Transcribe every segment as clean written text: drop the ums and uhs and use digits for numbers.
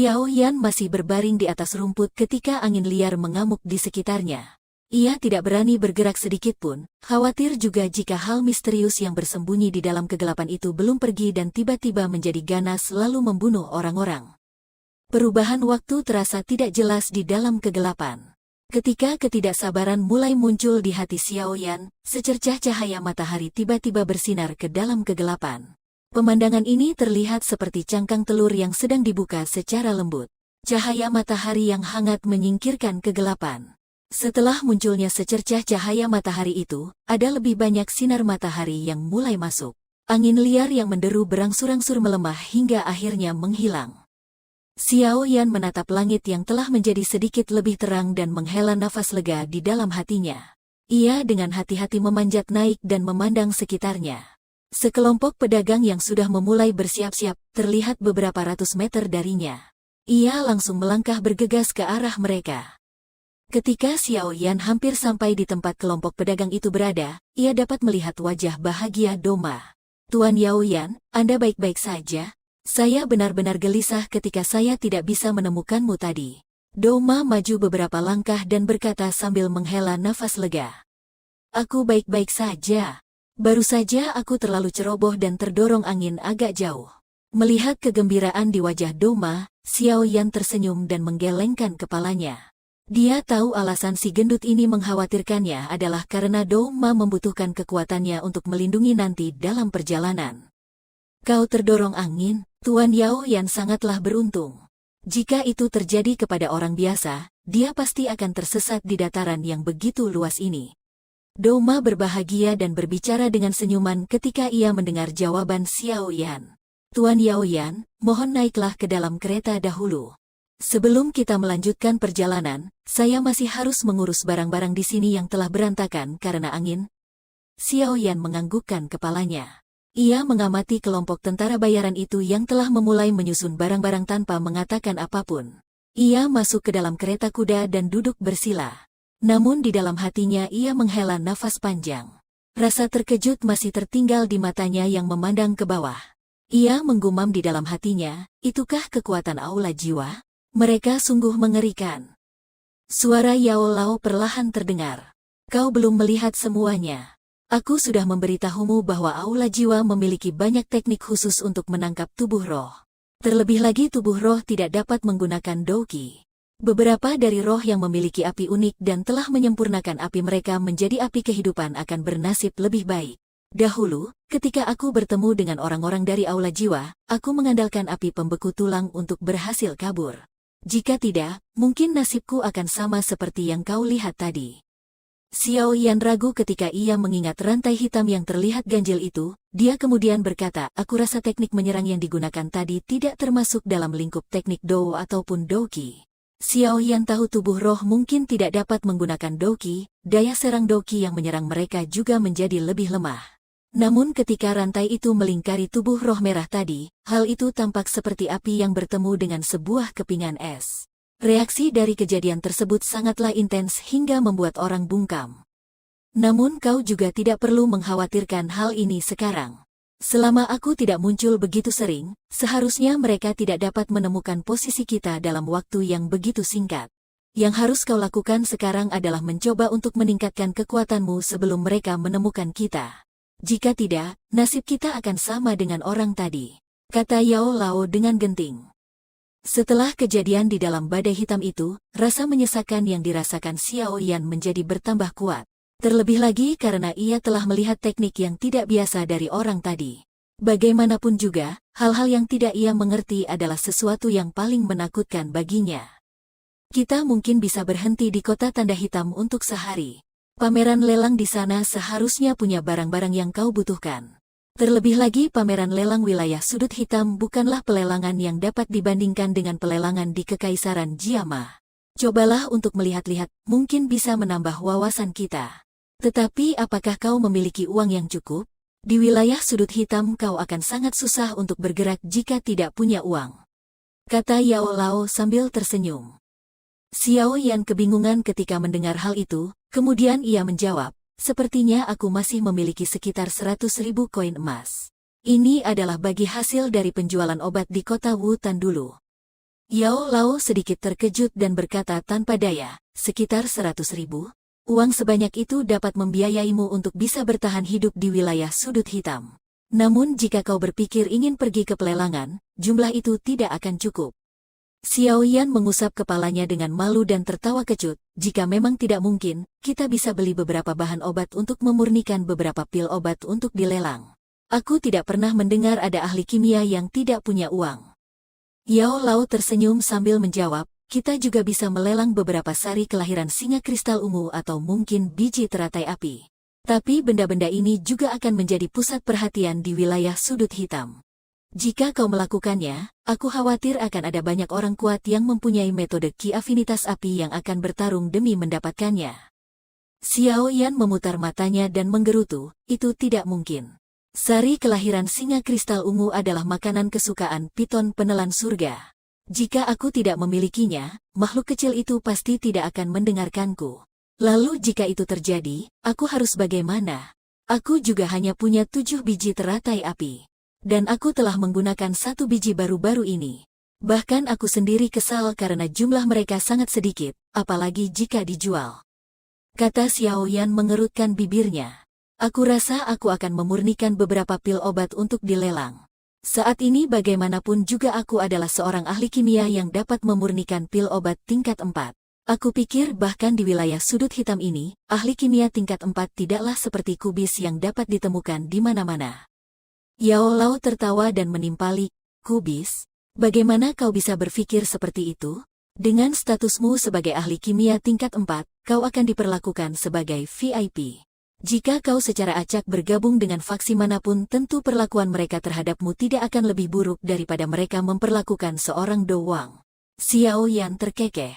Xiao Yan masih berbaring di atas rumput ketika angin liar mengamuk di sekitarnya. Ia tidak berani bergerak sedikit pun, khawatir juga jika hal misterius yang bersembunyi di dalam kegelapan itu belum pergi dan tiba-tiba menjadi ganas lalu membunuh orang-orang. Perubahan waktu terasa tidak jelas di dalam kegelapan. Ketika ketidaksabaran mulai muncul di hati Xiao Yan, secercah cahaya matahari tiba-tiba bersinar ke dalam kegelapan. Pemandangan ini terlihat seperti cangkang telur yang sedang dibuka secara lembut. Cahaya matahari yang hangat menyingkirkan kegelapan. Setelah munculnya secercah cahaya matahari itu, ada lebih banyak sinar matahari yang mulai masuk. Angin liar yang menderu berangsur-angsur melemah hingga akhirnya menghilang. Xiao Yan menatap langit yang telah menjadi sedikit lebih terang dan menghela nafas lega di dalam hatinya. Ia dengan hati-hati memanjat naik dan memandang sekitarnya. Sekelompok pedagang yang sudah memulai bersiap-siap terlihat beberapa ratus meter darinya. Ia langsung melangkah bergegas ke arah mereka. Ketika Xiao Yan hampir sampai di tempat kelompok pedagang itu berada, ia dapat melihat wajah bahagia Doma. "Tuan Yao Yan, Anda baik-baik saja? Saya benar-benar gelisah ketika saya tidak bisa menemukanmu tadi." Doma maju beberapa langkah dan berkata sambil menghela nafas lega. "Aku baik-baik saja. Baru saja aku terlalu ceroboh dan terdorong angin agak jauh." Melihat kegembiraan di wajah Doma, Xiao Yan tersenyum dan menggelengkan kepalanya. Dia tahu alasan si gendut ini mengkhawatirkannya adalah karena Doma membutuhkan kekuatannya untuk melindungi nanti dalam perjalanan. "Kau terdorong angin, Tuan Yao Yan sangatlah beruntung. Jika itu terjadi kepada orang biasa, dia pasti akan tersesat di dataran yang begitu luas ini." Doma berbahagia dan berbicara dengan senyuman ketika ia mendengar jawaban Xiao Yan. "Tuan Yao Yan, mohon naiklah ke dalam kereta dahulu. Sebelum kita melanjutkan perjalanan, saya masih harus mengurus barang-barang di sini yang telah berantakan karena angin." Xiao Yan menganggukkan kepalanya. Ia mengamati kelompok tentara bayaran itu yang telah memulai menyusun barang-barang tanpa mengatakan apapun. Ia masuk ke dalam kereta kuda dan duduk bersila. Namun di dalam hatinya ia menghela nafas panjang. Rasa terkejut masih tertinggal di matanya yang memandang ke bawah. Ia menggumam di dalam hatinya, itukah kekuatan aula jiwa? Mereka sungguh mengerikan. Suara Yao Lao perlahan terdengar. "Kau belum melihat semuanya. Aku sudah memberitahumu bahwa aula jiwa memiliki banyak teknik khusus untuk menangkap tubuh roh. Terlebih lagi tubuh roh tidak dapat menggunakan douki. Beberapa dari roh yang memiliki api unik dan telah menyempurnakan api mereka menjadi api kehidupan akan bernasib lebih baik. Dahulu, ketika aku bertemu dengan orang-orang dari aula jiwa, aku mengandalkan api pembeku tulang untuk berhasil kabur. Jika tidak, mungkin nasibku akan sama seperti yang kau lihat tadi." Xiao Yan ragu ketika ia mengingat rantai hitam yang terlihat ganjil itu. Dia kemudian berkata, "Aku rasa teknik menyerang yang digunakan tadi tidak termasuk dalam lingkup teknik Dou ataupun Douki." Xiao Yan tahu tubuh roh mungkin tidak dapat menggunakan Douki, daya serang Douki yang menyerang mereka juga menjadi lebih lemah. Namun ketika rantai itu melingkari tubuh roh merah tadi, hal itu tampak seperti api yang bertemu dengan sebuah kepingan es. Reaksi dari kejadian tersebut sangatlah intens hingga membuat orang bungkam. Namun kau juga tidak perlu mengkhawatirkan hal ini sekarang. Selama aku tidak muncul begitu sering, seharusnya mereka tidak dapat menemukan posisi kita dalam waktu yang begitu singkat. Yang harus kau lakukan sekarang adalah mencoba untuk meningkatkan kekuatanmu sebelum mereka menemukan kita. Jika tidak, nasib kita akan sama dengan orang tadi," kata Yao Lao dengan genting. Setelah kejadian di dalam badai hitam itu, rasa menyesakan yang dirasakan Xiao Yan menjadi bertambah kuat. Terlebih lagi karena ia telah melihat teknik yang tidak biasa dari orang tadi. Bagaimanapun juga, hal-hal yang tidak ia mengerti adalah sesuatu yang paling menakutkan baginya. "Kita mungkin bisa berhenti di kota tanda hitam untuk sehari. Pameran lelang di sana seharusnya punya barang-barang yang kau butuhkan. Terlebih lagi pameran lelang wilayah sudut hitam bukanlah pelelangan yang dapat dibandingkan dengan pelelangan di Kekaisaran Jiama. Cobalah untuk melihat-lihat, mungkin bisa menambah wawasan kita. Tetapi apakah kau memiliki uang yang cukup? Di wilayah sudut hitam kau akan sangat susah untuk bergerak jika tidak punya uang," kata Yao Lao sambil tersenyum. Xiao Yan kebingungan ketika mendengar hal itu, kemudian ia menjawab, "Sepertinya aku masih memiliki sekitar 100.000 koin emas. Ini adalah bagi hasil dari penjualan obat di kota Wutan dulu." Yao Lao sedikit terkejut dan berkata tanpa daya, sekitar 100.000? Uang sebanyak itu dapat membiayaimu untuk bisa bertahan hidup di wilayah sudut hitam. Namun jika kau berpikir ingin pergi ke pelelangan, jumlah itu tidak akan cukup. Xiao Yan mengusap kepalanya dengan malu dan tertawa kecut. Jika memang tidak mungkin, kita bisa beli beberapa bahan obat untuk memurnikan beberapa pil obat untuk dilelang. Aku tidak pernah mendengar ada ahli kimia yang tidak punya uang. Yao Lao tersenyum sambil menjawab, kita juga bisa melelang beberapa sari kelahiran singa kristal ungu atau mungkin biji teratai api. Tapi benda-benda ini juga akan menjadi pusat perhatian di wilayah sudut hitam. Jika kau melakukannya, aku khawatir akan ada banyak orang kuat yang mempunyai metode ki afinitas api yang akan bertarung demi mendapatkannya. Xiao Yan memutar matanya dan menggerutu, itu tidak mungkin. Sari kelahiran singa kristal ungu adalah makanan kesukaan piton penelan surga. Jika aku tidak memilikinya, makhluk kecil itu pasti tidak akan mendengarkanku. Lalu jika itu terjadi, aku harus bagaimana? Aku juga hanya punya 7 biji teratai api. Dan aku telah menggunakan 1 biji baru-baru ini. Bahkan aku sendiri kesal karena jumlah mereka sangat sedikit, apalagi jika dijual. Kata Xiao Yan mengerutkan bibirnya. Aku rasa aku akan memurnikan beberapa pil obat untuk dilelang. Saat ini bagaimanapun juga aku adalah seorang ahli kimia yang dapat memurnikan pil obat tingkat 4. Aku pikir bahkan di wilayah sudut hitam ini, ahli kimia tingkat 4 tidaklah seperti kubis yang dapat ditemukan di mana-mana. Yao Lao tertawa dan menimpali, kubis? Bagaimana kau bisa berpikir seperti itu? Dengan statusmu sebagai ahli kimia tingkat 4, kau akan diperlakukan sebagai VIP. Jika kau secara acak bergabung dengan faksi manapun, tentu perlakuan mereka terhadapmu tidak akan lebih buruk daripada mereka memperlakukan seorang Do Wang. Xiao Yan terkekeh.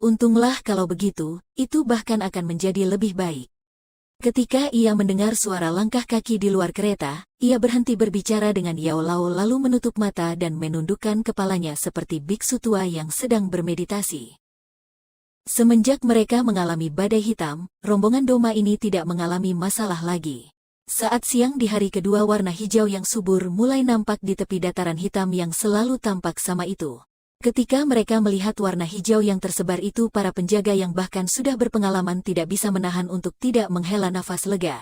Untunglah kalau begitu, itu bahkan akan menjadi lebih baik. Ketika ia mendengar suara langkah kaki di luar kereta, ia berhenti berbicara dengan Yao Lao lalu menutup mata dan menundukkan kepalanya seperti biksu tua yang sedang bermeditasi. Semenjak mereka mengalami badai hitam, rombongan Doma ini tidak mengalami masalah lagi. Saat siang di hari kedua, warna hijau yang subur mulai nampak di tepi dataran hitam yang selalu tampak sama itu. Ketika mereka melihat warna hijau yang tersebar itu, para penjaga yang bahkan sudah berpengalaman tidak bisa menahan untuk tidak menghela nafas lega.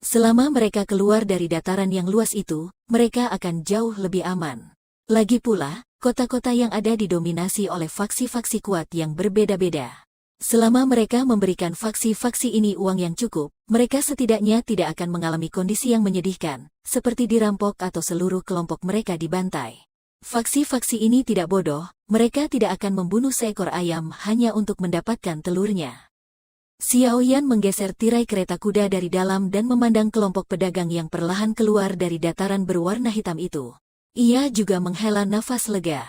Selama mereka keluar dari dataran yang luas itu, mereka akan jauh lebih aman. Lagi pula, kota-kota yang ada didominasi oleh faksi-faksi kuat yang berbeda-beda. Selama mereka memberikan faksi-faksi ini uang yang cukup, mereka setidaknya tidak akan mengalami kondisi yang menyedihkan, seperti dirampok atau seluruh kelompok mereka dibantai. Faksi-faksi ini tidak bodoh, mereka tidak akan membunuh seekor ayam hanya untuk mendapatkan telurnya. Xiao Yan menggeser tirai kereta kuda dari dalam dan memandang kelompok pedagang yang perlahan keluar dari dataran berwarna hitam itu. Ia juga menghela nafas lega.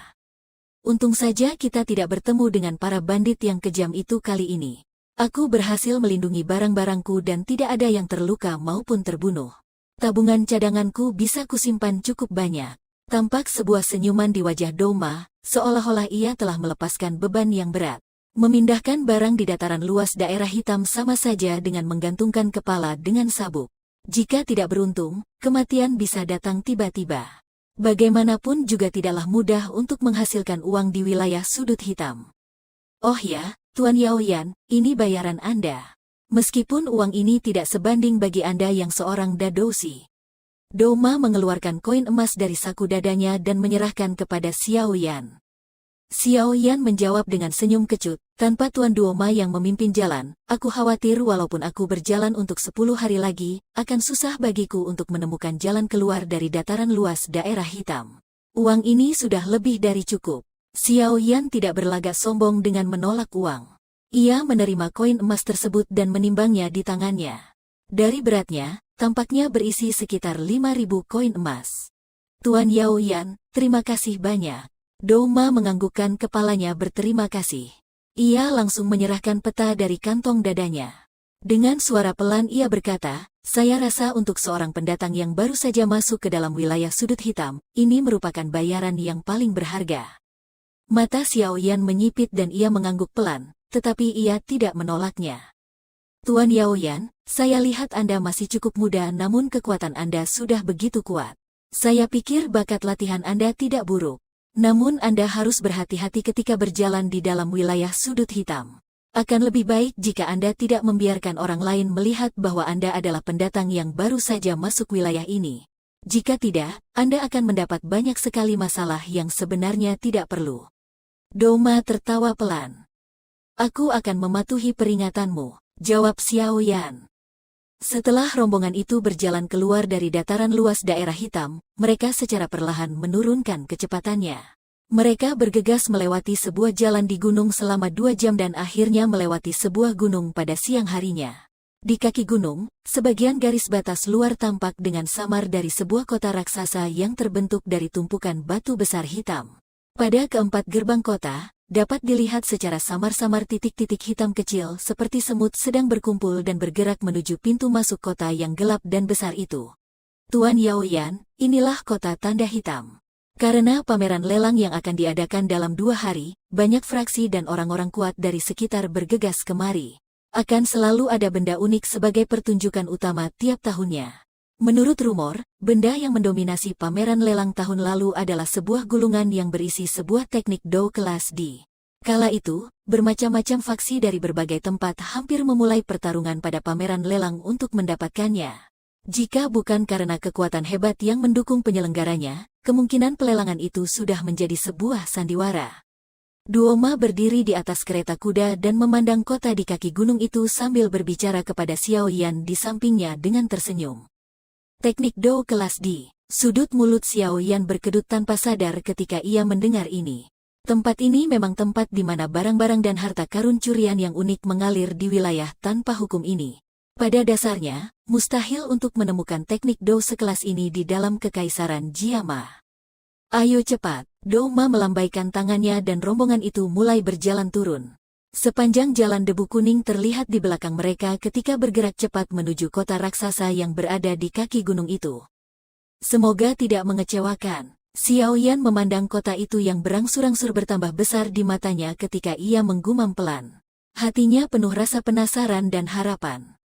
Untung saja kita tidak bertemu dengan para bandit yang kejam itu kali ini. Aku berhasil melindungi barang-barangku dan tidak ada yang terluka maupun terbunuh. Tabungan cadanganku bisa kusimpan cukup banyak. Tampak sebuah senyuman di wajah Doma, seolah-olah ia telah melepaskan beban yang berat. Memindahkan barang di dataran luas daerah hitam sama saja dengan menggantungkan kepala dengan sabuk. Jika tidak beruntung, kematian bisa datang tiba-tiba. Bagaimanapun juga tidaklah mudah untuk menghasilkan uang di wilayah sudut hitam. Oh ya, Tuan Yao Yan, ini bayaran Anda. Meskipun uang ini tidak sebanding bagi Anda yang seorang dadosi. Doma mengeluarkan koin emas dari saku dadanya dan menyerahkan kepada Xiao Yan. Xiao Yan menjawab dengan senyum kecut, tanpa Tuan Duoma yang memimpin jalan, aku khawatir walaupun aku berjalan untuk 10 hari lagi, akan susah bagiku untuk menemukan jalan keluar dari dataran luas daerah hitam. Uang ini sudah lebih dari cukup. Xiao Yan tidak berlagak sombong dengan menolak uang. Ia menerima koin emas tersebut dan menimbangnya di tangannya. Dari beratnya, tampaknya berisi sekitar 5.000 koin emas. Tuan Yao Yan, terima kasih banyak. Doma menganggukkan kepalanya berterima kasih. Ia langsung menyerahkan peta dari kantong dadanya. Dengan suara pelan ia berkata, saya rasa untuk seorang pendatang yang baru saja masuk ke dalam wilayah sudut hitam, ini merupakan bayaran yang paling berharga. Mata Xiao Yan menyipit dan ia mengangguk pelan, tetapi ia tidak menolaknya. Tuan Yao Yan, saya lihat Anda masih cukup muda namun kekuatan Anda sudah begitu kuat. Saya pikir bakat latihan Anda tidak buruk. Namun Anda harus berhati-hati ketika berjalan di dalam wilayah sudut hitam. Akan lebih baik jika Anda tidak membiarkan orang lain melihat bahwa Anda adalah pendatang yang baru saja masuk wilayah ini. Jika tidak, Anda akan mendapat banyak sekali masalah yang sebenarnya tidak perlu. Doma tertawa pelan. Aku akan mematuhi peringatanmu, jawab Xiao Yan. Setelah rombongan itu berjalan keluar dari dataran luas daerah hitam, mereka secara perlahan menurunkan kecepatannya. Mereka bergegas melewati sebuah jalan di gunung selama 2 jam dan akhirnya melewati sebuah gunung pada siang harinya. Di kaki gunung, sebagian garis batas luar tampak dengan samar dari sebuah kota raksasa yang terbentuk dari tumpukan batu besar hitam. Pada keempat gerbang kota, dapat dilihat secara samar-samar titik-titik hitam kecil seperti semut sedang berkumpul dan bergerak menuju pintu masuk kota yang gelap dan besar itu. Tuan Yao Yan, inilah kota tanda hitam. Karena pameran lelang yang akan diadakan dalam 2 hari, banyak fraksi dan orang-orang kuat dari sekitar bergegas kemari. Akan selalu ada benda unik sebagai pertunjukan utama tiap tahunnya. Menurut rumor, benda yang mendominasi pameran lelang tahun lalu adalah sebuah gulungan yang berisi sebuah teknik Dou kelas D. Kala itu, bermacam-macam faksi dari berbagai tempat hampir memulai pertarungan pada pameran lelang untuk mendapatkannya. Jika bukan karena kekuatan hebat yang mendukung penyelenggaranya, kemungkinan pelelangan itu sudah menjadi sebuah sandiwara. Duoma berdiri di atas kereta kuda dan memandang kota di kaki gunung itu sambil berbicara kepada Xiao Yan di sampingnya dengan tersenyum. Teknik Dou kelas D. Sudut mulut Xiao Yan berkedut tanpa sadar ketika ia mendengar ini. Tempat ini memang tempat di mana barang-barang dan harta karun curian yang unik mengalir di wilayah tanpa hukum ini. Pada dasarnya, mustahil untuk menemukan teknik Dou sekelas ini di dalam kekaisaran Jiama. Ayo cepat, Doma melambaikan tangannya dan rombongan itu mulai berjalan turun. Sepanjang jalan debu kuning terlihat di belakang mereka ketika bergerak cepat menuju kota raksasa yang berada di kaki gunung itu. Semoga tidak mengecewakan. Xiao Yan memandang kota itu yang berangsur-angsur bertambah besar di matanya ketika ia menggumam pelan. Hatinya penuh rasa penasaran dan harapan.